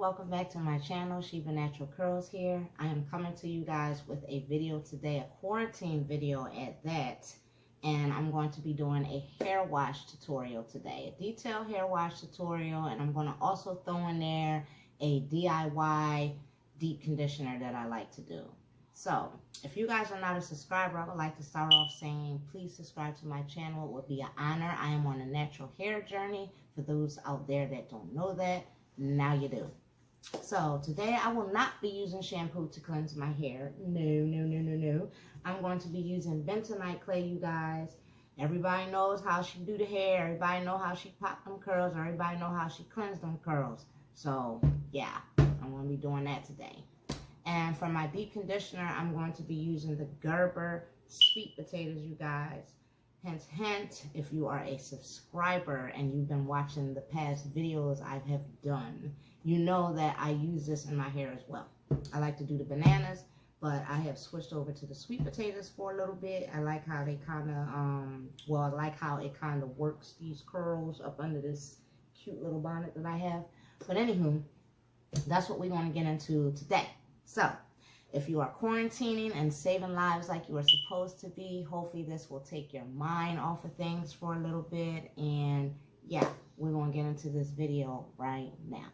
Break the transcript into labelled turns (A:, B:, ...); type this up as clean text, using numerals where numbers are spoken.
A: welcome back to my channel. Shiva Natural Curls here. I am coming to you guys with a video today, a quarantine video at that, and I'm going to be doing a hair wash tutorial today, a detailed hair wash tutorial, and I'm going to also throw in there a DIY deep conditioner that I like to do. So if you guys are not a subscriber, I would like to start off saying please subscribe to my channel. It would be an honor. I am on a natural hair journey. For those out there that don't know that, now you do. So today I will not be using shampoo to cleanse my hair. No. I'm going to be using Bentonite clay, you guys. Everybody knows how she do the hair. Everybody know how she pop them curls. Everybody know how she cleanse them curls. So yeah, I'm going to be doing that today. And for my deep conditioner, I'm going to be using the Gerber sweet potatoes, you guys. Hint, if you are a subscriber and you've been watching the past videos I have done, you know that I use this in my hair as well. I like to do the bananas, but I have switched over to the sweet potatoes for a little bit. I like how they kind of, I like how it kind of works these curls up under this cute little bonnet that I have. But anywho, that's what we're going to get into today. So, if you are quarantining and saving lives like you are supposed to be, hopefully this will take your mind off of things for a little bit. And yeah, we're going to get into this video right now.